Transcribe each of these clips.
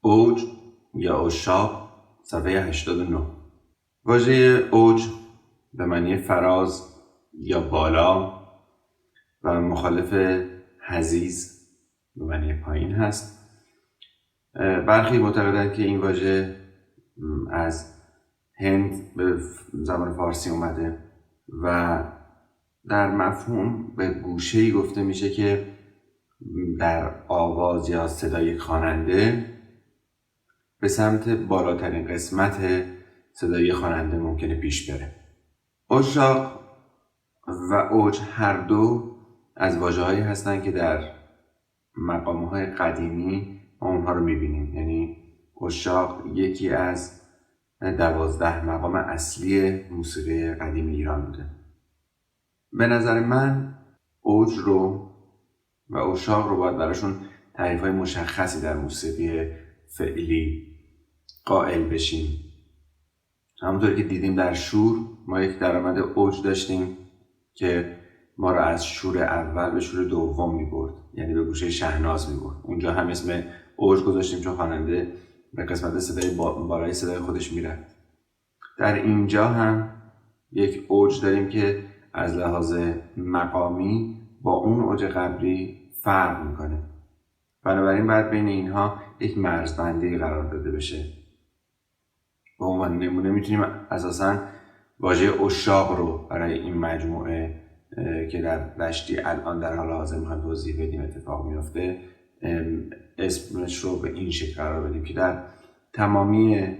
اوج یا عشاق، صفحه 89. واژه اوج به معنی فراز یا بالا و مخالف حضیض به معنی پایین هست. برخی معتقدند که این واژه از هند به زبان فارسی اومده و در مفهوم به گوشه‌ای گفته میشه که در آواز یا صدای خواننده به سمت بالاترین قسمت صدای خواننده ممکنه پیش بره. عشاق و اوج هر دو از واژه‌هایی هستند که در مقام‌های قدیمی ما اونها رو می‌بینیم. یعنی عشاق یکی از 12 مقام اصلی موسیقی قدیم ایران بوده. به نظر من اوج رو و عشاق رو باید براشون تعریف‌های مشخصی در موسیقی فعلی قائل بشیم. همونطور که دیدیم در شور ما یک درآمد اوج داشتیم که ما رو از شور اول به شور دوم می‌برد، یعنی به گوشه شهناز می‌برد. اونجا هم اسم اوج گذاشتیم چون خواننده به قسمت صدای بالای صدای خودش میره. در اینجا هم یک اوج داریم که از لحاظ مقامی با اون اوج قبلی فرق میکنه. بنابراین باید بین اینها یک مرزبندی قرار داده بشه. به عنوان نمونه میتونیم اساساً واژه عشاق رو برای این مجموعه که در دشتی الان در حال حاضر میخوایم توضیح بدیم اتفاق میفته اسمش رو به این شکل قرار بدیم که در تمامی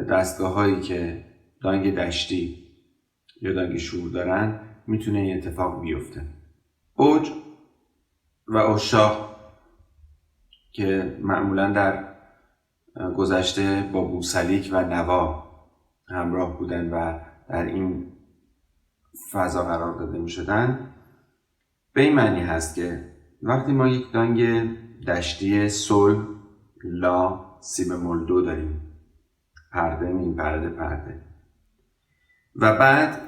دستگاه هایی که دانگ دشتی یا دانگ شور دارن میتونه این اتفاق بیفته. اوج و عشاق که معمولا در گذشته با بوسلیک و نوا همراه بودن و در این فضا قرار داده می شدن، به این معنی هست که وقتی ما یک دانگ دشتی سل، لا، سی بمول دو داریم، پرده، نیم پرده و بعد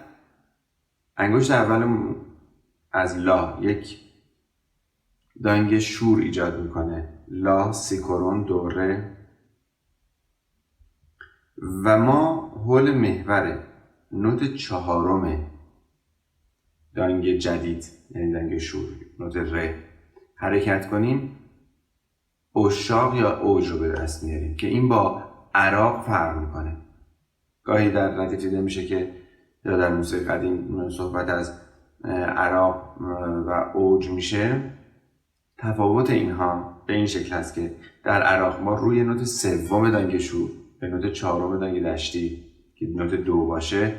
انگشت اول از لا یک دانگ شور ایجاد میکنه، لا، سی کرون، دو، ره، و ما حول محور نوت چهارم دانگ جدید یعنی دانگ شور، نوت ره حرکت کنیم، عشاق یا اوج رو به دست میاریم که این با عراق فرق میکنه. گاهی در ردیف دیده میشه که یا در موسیقی قدیم صحبت از عراق و اوج میشه. تفاوت اینها به این شکل هست که در عراق ما روی نوت سوم دانگ شور به نوت چهارم دانگ دشتی که نوت دو باشه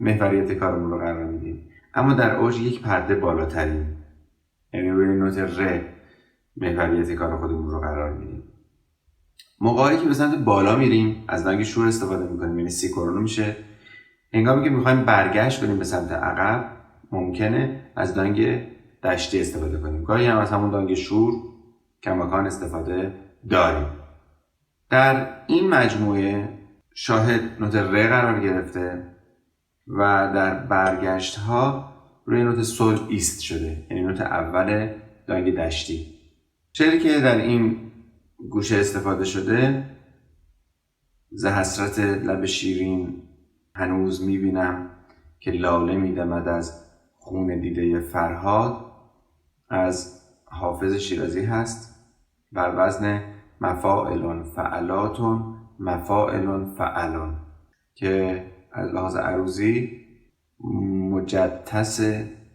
محوریت کارمون رو قرار میدیم، اما در اوج یک پرده بالاترین یعنی روی نوت ره محوریت کار خودمون رو قرار میدیم. موقعی که به سمت بالا میریم از دانگ شور استفاده میکنیم، یعنی سی کرونو میشه. هنگامی که میخوایم برگشت کنیم به سمت عقب ممکنه از دانگ دشتی استفاده کنیم. گاهی هم از همون دانگ شور کماکان استفاده داریم. در این مجموعه شاهد نوت ره قرار گرفته و در برگشت ها روی نوت سل ایست شده، یعنی نوت اول دانگ دشتی. شعری که در این گوشه استفاده شده: ز حسرت لب شیرین هنوز میبینم که لاله میدمد از خون دیده فرهاد، از حافظ شیرازی هست بر وزن مفاعلون فعلاتون مفاعلون فعلون که از لحاظ عروضی مجتث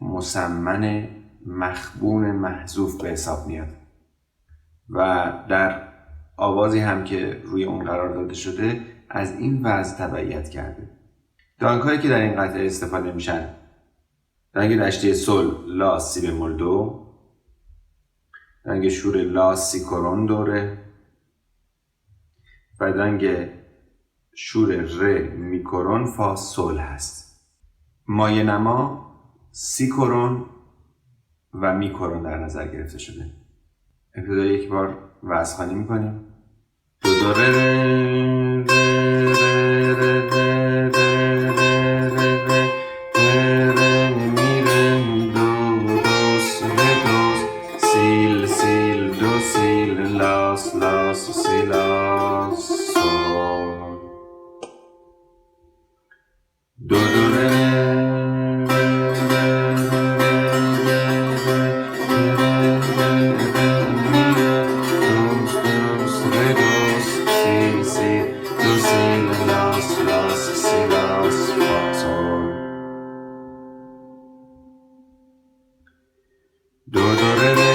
مسمن مخبون محذوف به حساب میاد و در آوازی هم که روی اون قرار داده شده از این وزن تبعیت کرده. دانگ هایی که در این قطعه استفاده میشن: دانگ دشتی سل، لا، سی بمول دو، دانگ شور لا، سی کرون، دوره، و دانگ شور ره، می کرون، فا، سل هست. مایه نما سی کرون و می کرون در نظر گرفته شده. ابتدا یک بار وزن خوانی میکنیم: دو دو ره ره ره ره ره ره ره ره ره می ره دو دوس ره دوس سیل سیل دو سیل لاس لاس سی لاس. دو دو ره ره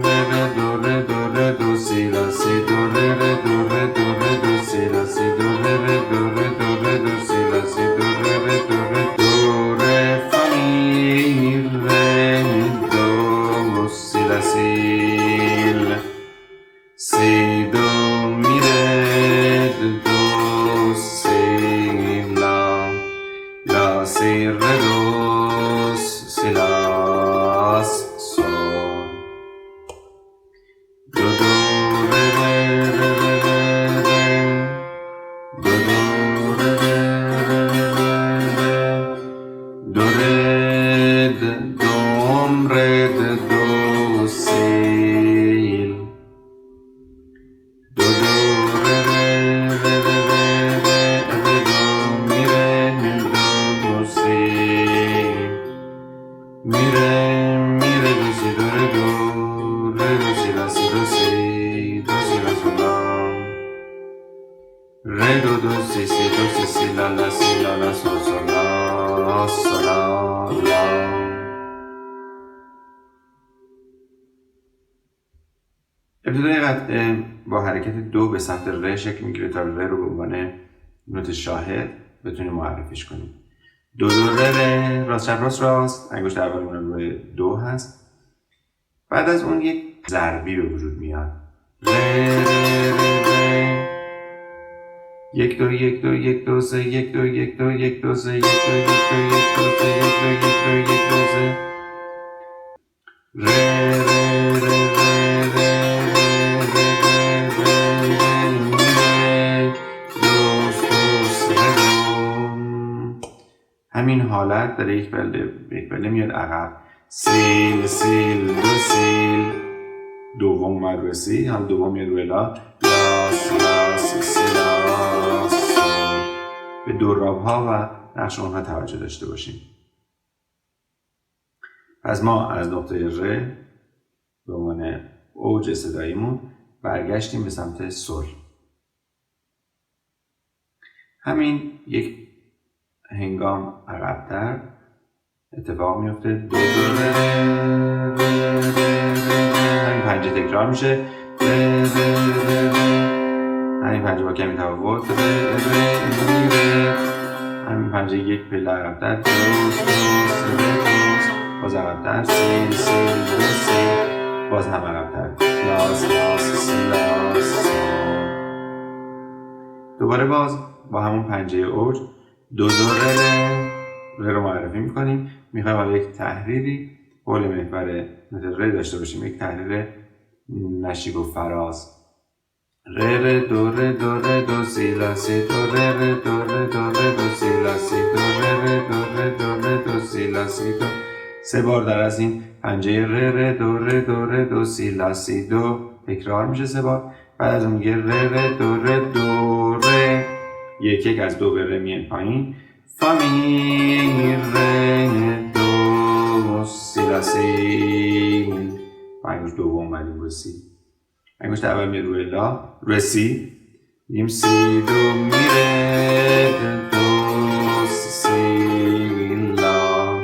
ره ره دو ره دو ره دو سی لا سی دو ره ره دو ره دو ره دو سی لا سی دو ره ره دو ره دو ره دو سی لا سی دو ره ره دو ره دو ره فا می ره دو سی لا سی دو می ره دو سی لا لا سی ره دو سی لا سول دو دو ره ره ره ره ره دو دو ره ره ره دو رد دوم رد دو سیل دو دو ره ره ره ره ره دو می ره دو سیل میره میره دو سی دو ره دو ره دو سی لا سی دو سی دو سی لا سو لا ره دو دو سی سی دو سی سی لا لا سی لا لا سو سو لا سو لا لا. ابتدای قطعه با حرکت دو به سمت ره شکل میگیره تا ره رو به عنوان نوت شاهد بتونیم معرفیش کنیم. دو دو ره ره راست چپ راست راست، انگشت اولمون روی دو هست. بعد از اون یک ضربی به وجود میاد. ره ره ره ره یک دو یک دو یک دو سه یک دو یک دو یک دو سه یک دو یک دو یک دو سه یک دو یک دو یک دو سه ره ره ره ره همین حالت در یک بله میاد عقب. سیل سیل دو سیل دوم اومد روی سی، هم دوم میاد روی لا لاس لاس سی لاس سول. به دوراب ها و نقش اونها توجه داشته باشیم. پس ما از نقطه ر به عنوان اوج صداییمون برگشتیم به سمت سل. همین یک هنگام عقب‌تر اتفاق میفته. دو دو ره همین پنجه تکرار میشه. همین پنجه با کمی تفاوت. همین پنجه یک پله عقب‌تر. باز عقب‌تر. سی سی دو سی باز هم عقب‌تر. لاس لاس سی لاس. دوباره باز با همون پنجه اوج دو دو ره رو معرفی میکنیم. میخوایم حالا یک تحریری حول محور نوت ره داشته باشیم، یک تحریر نشیب و فراز. ره ره دو ره دو ره دو سی لا سی دو ره ره دو ره دو ره دو سی لا سی دو ره ره دو ره دو ره دو سی لا سی دو. سه بار در از این پنجه ره ره دو ره دو ره دو سی لا سی دو تکرار میشه سه بار. بعد از اون میگه ره ره دو ره دو ره یک یک از دو به ره میان پایین. فا می ره دو سی لا سی با انگشت دوم اومدیم روی سی. انگشت اول میاد روی لا روی سی میگیم سی دو می ره دو سی لا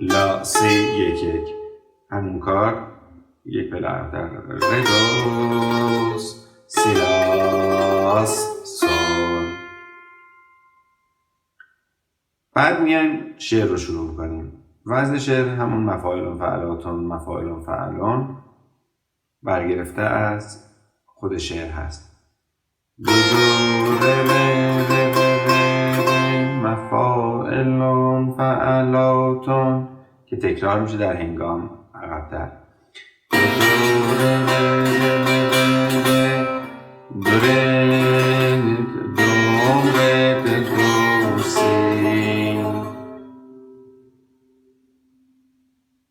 لا سی یک یک. همون کار یک پله عقب‌تر. ره دو سی لا سول. بعد میایم شعر رو شروع میکنیم. وزن شعر همون مفاعلون فعلاتون مفاعلون فعلون برگرفته از خود شعر هست. دو دو ره ره ره ره مفاعلون فعلاتون که تکرار میشه در هنگام عقب‌تر. دو دو ره ره ره دو ره دوم ره دو سی.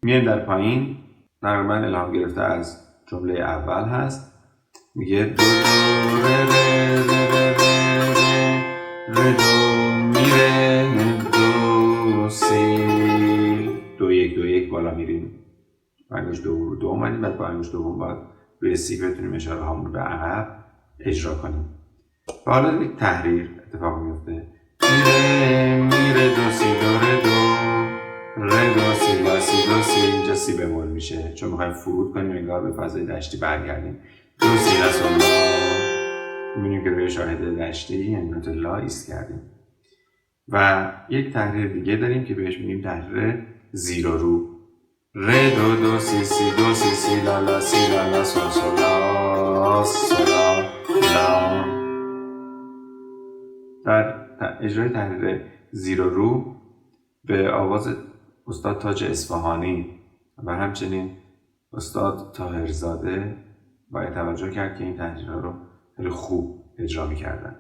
میایم در پایین تقریبا الهام گرفته از جمله اول هست. میگه دو دو ره ره ره ره دو می ره دو سی دو یک دو یک بالا میریم. با انگشت دوم رو دو اومدیم. بعد با انگشت دوم باید روی سی بتونیم اشاره هامون رو به عقب اجرا کنیم. و حالا یک تحریر اتفاق میفته. میره میره دو سی دو ره دو ره دو سی لا سی دو سی، اینجا سی بمول میشه چون میخوایم فرود کنیم انگار به فضای دشتی برگردیم. دو سی لا سول لا، میبینیم که روی شاهد دشتی یعنی نوت لا ایست کردیم. و یک تحریر دیگه داریم که بهش میگیم تحریر زیر و رو. ره دو دو سی سی دو سی سی لا لا سی لا لا سول سول لا سولا لا. در اجرای تحریر زیر و رو به آواز استاد تاج اصفهانی و همچنین استاد طاهرزاده باید توجه کرد که این تحریرها رو خیلی خوب اجرا می‌کردن.